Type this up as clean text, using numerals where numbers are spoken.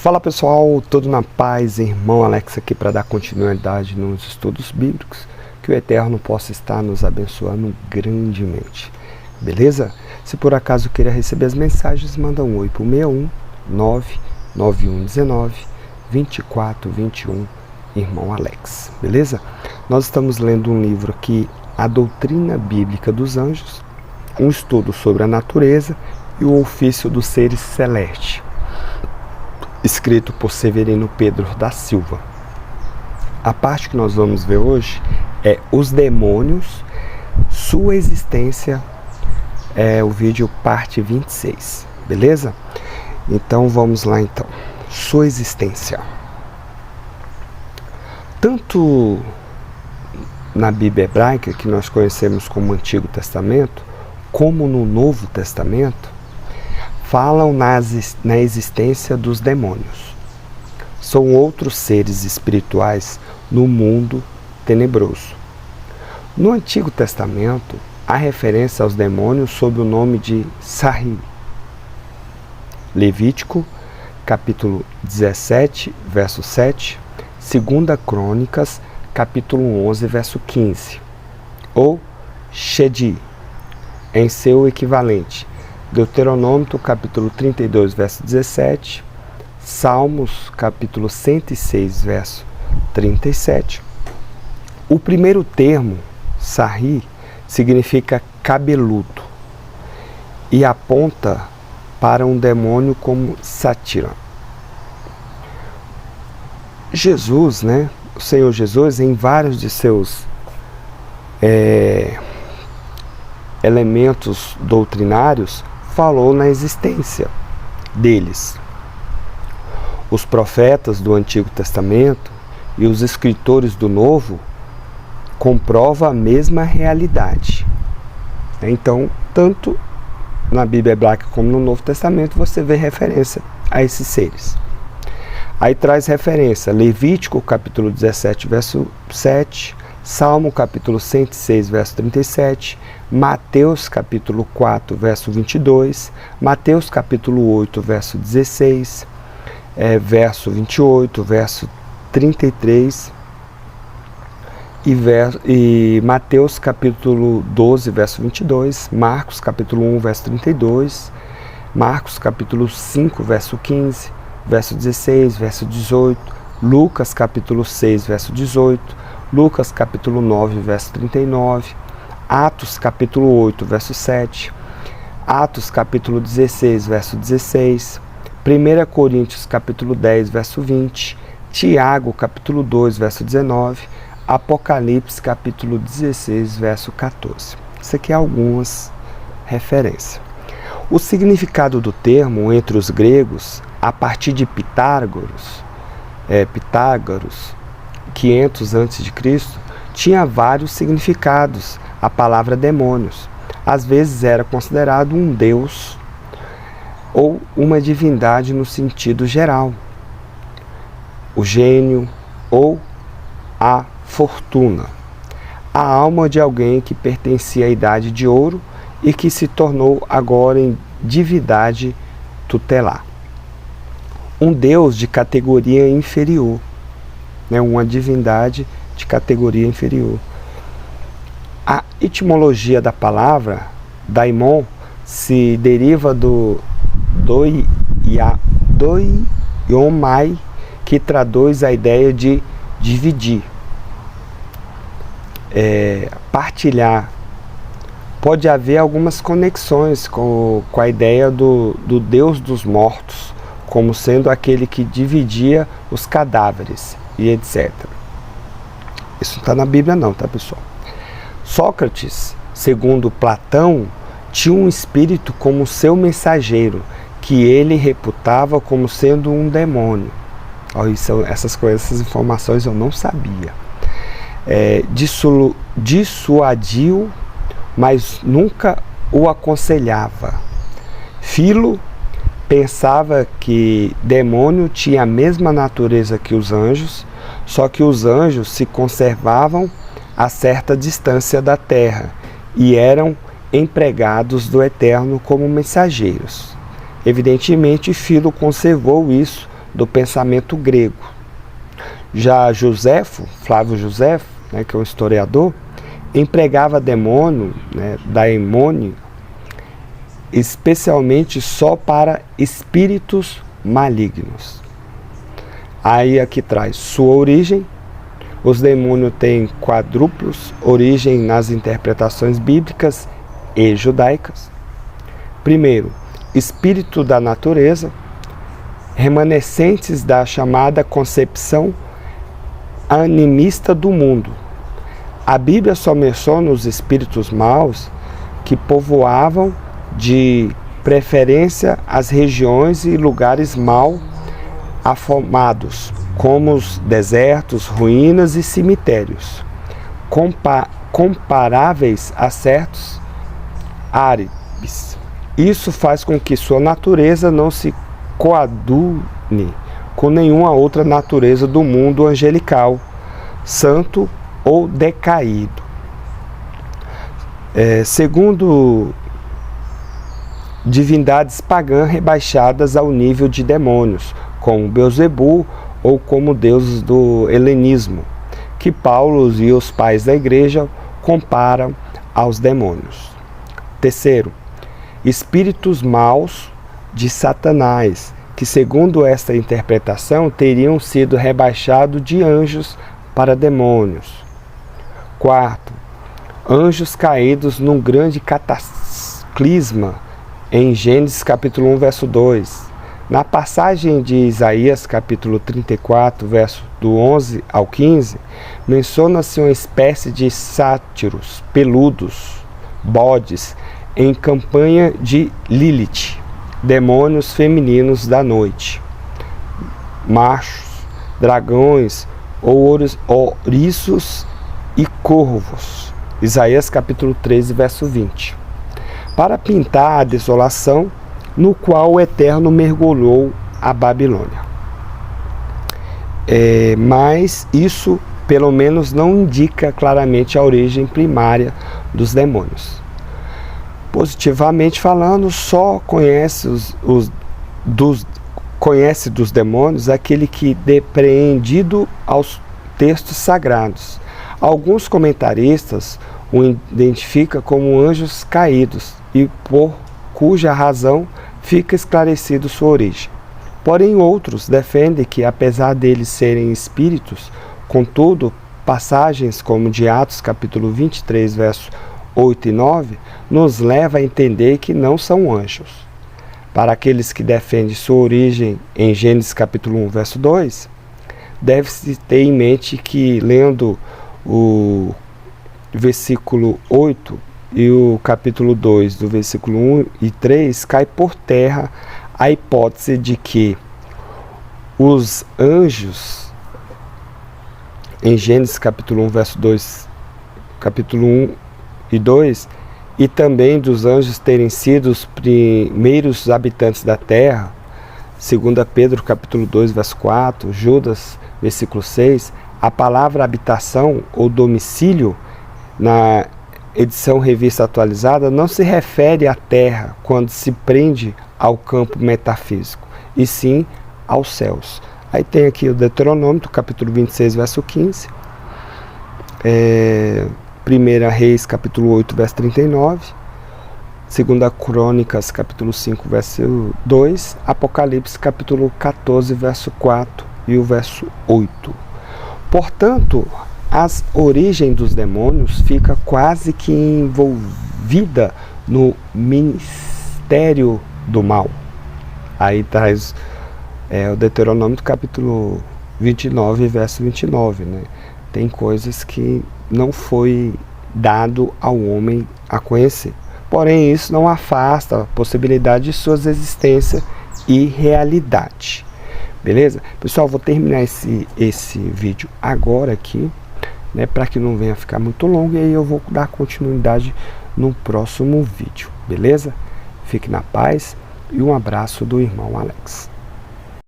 Fala pessoal, tudo na paz, irmão Alex aqui para dar continuidade nos estudos bíblicos, que o Eterno possa estar nos abençoando grandemente, beleza? Se por acaso queira receber as mensagens, manda um oi para o 61 99119 2421, irmão Alex, beleza? Nós estamos lendo um livro aqui, A Doutrina Bíblica dos Anjos, um estudo sobre a natureza e o ofício dos seres celestes, escrito por Severino Pedro da Silva. A parte que nós vamos ver hoje é os demônios, sua existência, o vídeo parte 26, beleza? Então vamos lá então. Sua existência. Tanto na Bíblia hebraica, que nós conhecemos como Antigo Testamento, como no Novo Testamento, falam na existência dos demônios. São outros seres espirituais no mundo tenebroso. No Antigo Testamento, há referência aos demônios sob o nome de Sarri. Levítico, capítulo 17, verso 7, 2 Crônicas, capítulo 11, verso 15, ou Shedi, em seu equivalente, Deuteronômio, capítulo 32, verso 17, Salmos, capítulo 106, verso 37. O primeiro termo, Sarri, significa cabeludo e aponta para um demônio como Sátira. Jesus, o Senhor Jesus, em vários de seus elementos doutrinários, falou na existência deles. Os profetas do Antigo Testamento e os escritores do Novo comprovam a mesma realidade. Então, tanto na Bíblia hebraica como no Novo Testamento, você vê referência a esses seres. Aí traz referência Levítico, capítulo 17, verso 7, Salmo, capítulo 106, verso 37, Mateus, capítulo 4, verso 22, Mateus, capítulo 8, verso 16, verso 28, verso 33, e Mateus, capítulo 12, verso 22, Marcos, capítulo 1, verso 32, Marcos, capítulo 5, verso 15, verso 16, verso 18, Lucas, capítulo 6, verso 18, Lucas, capítulo 9, verso 39, Atos, capítulo 8, verso 7, Atos, capítulo 16, verso 16, 1 Coríntios, capítulo 10, verso 20, Tiago, capítulo 2, verso 19, Apocalipse, capítulo 16, verso 14. Isso aqui é algumas referências. O significado do termo entre os gregos, a partir de Pitágoras, 500 a.C., tinha vários significados. A palavra demônios às vezes era considerado um deus ou uma divindade no sentido geral, o gênio ou a fortuna, a alma de alguém que pertencia à idade de ouro e que se tornou agora em divindade tutelar. Um deus de categoria inferior, uma divindade de categoria inferior. A etimologia da palavra daimon se deriva do doiomai, que traduz a ideia de dividir, partilhar. Pode haver algumas conexões com a ideia do Deus dos mortos, como sendo aquele que dividia os cadáveres e etc. Isso não está na Bíblia não, tá pessoal? Sócrates, segundo Platão, tinha um espírito como seu mensageiro, que ele reputava como sendo um demônio. Essas coisas, essas informações eu não sabia. Dissuadiu, mas nunca o aconselhava. Filo pensava que demônio tinha a mesma natureza que os anjos, só que os anjos se conservavam a certa distância da terra e eram empregados do Eterno como mensageiros. Evidentemente, Filo conservou isso do pensamento grego. Já Joséfo, Flávio Joséfo, né, que é um historiador, empregava demônio, né, daimônio, especialmente só para espíritos malignos. Aí aqui traz sua origem. Os demônios têm quadruplos origem nas interpretações bíblicas e judaicas. Primeiro, espírito da natureza, remanescentes da chamada concepção animista do mundo. A Bíblia só menciona os espíritos maus que povoavam de preferência as regiões e lugares mal afomados, como os desertos, ruínas e cemitérios, comparáveis a certos árabes. Isso faz com que sua natureza não se coadune com nenhuma outra natureza do mundo angelical, santo ou decaído. Segundo, divindades pagãs rebaixadas ao nível de demônios, como Beelzebu ou como deuses do helenismo, que Paulo e os pais da igreja comparam aos demônios. Terceiro, espíritos maus de Satanás, que segundo esta interpretação teriam sido rebaixados de anjos para demônios. Quarto, anjos caídos num grande cataclisma em Gênesis capítulo 1, verso 2. Na passagem de Isaías capítulo 34, verso do 11 ao 15, menciona-se uma espécie de sátiros peludos, bodes, em campanha de Lilith, demônios femininos da noite, machos, dragões, ouriços e corvos. Isaías capítulo 13, verso 20. Para pintar a desolação no qual o Eterno mergulhou a Babilônia. Mas isso, pelo menos, não indica claramente a origem primária dos demônios. Positivamente falando, só conhece dos demônios aquele que depreendido aos textos sagrados. Alguns comentaristas o identificam como anjos caídos e por cuja razão fica esclarecido sua origem. Porém, outros defendem que, apesar deles serem espíritos, contudo, passagens como de Atos capítulo 23, versos 8 e 9, nos leva a entender que não são anjos. Para aqueles que defendem sua origem em Gênesis capítulo 1, verso 2, deve-se ter em mente que, lendo o versículo 8 e o capítulo 2, do versículo 1 e 3, cai por terra a hipótese de que os anjos, em Gênesis capítulo 1, verso 2, capítulo 1 e 2, e também dos anjos terem sido os primeiros habitantes da terra, 2 Pedro capítulo 2, verso 4, Judas, versículo 6, a palavra habitação ou domicílio, na edição revista atualizada, não se refere à terra quando se prende ao campo metafísico, e sim aos céus. Aí tem aqui o Deuteronômio, capítulo 26, verso 15, 1 Reis, capítulo 8, verso 39, 2 Crônicas, capítulo 5, verso 2, Apocalipse, capítulo 14, verso 4 e o verso 8. Portanto, as origens dos demônios fica quase que envolvida no ministério do mal. Aí traz o Deuteronômio do capítulo 29, verso 29, né? Tem coisas que não foi dado ao homem a conhecer. Porém, isso não afasta a possibilidade de sua existência e realidade. Beleza? Pessoal, vou terminar esse vídeo agora aqui, né, para que não venha ficar muito longo, e aí eu vou dar continuidade no próximo vídeo. Beleza? Fique na paz e um abraço do irmão Alex.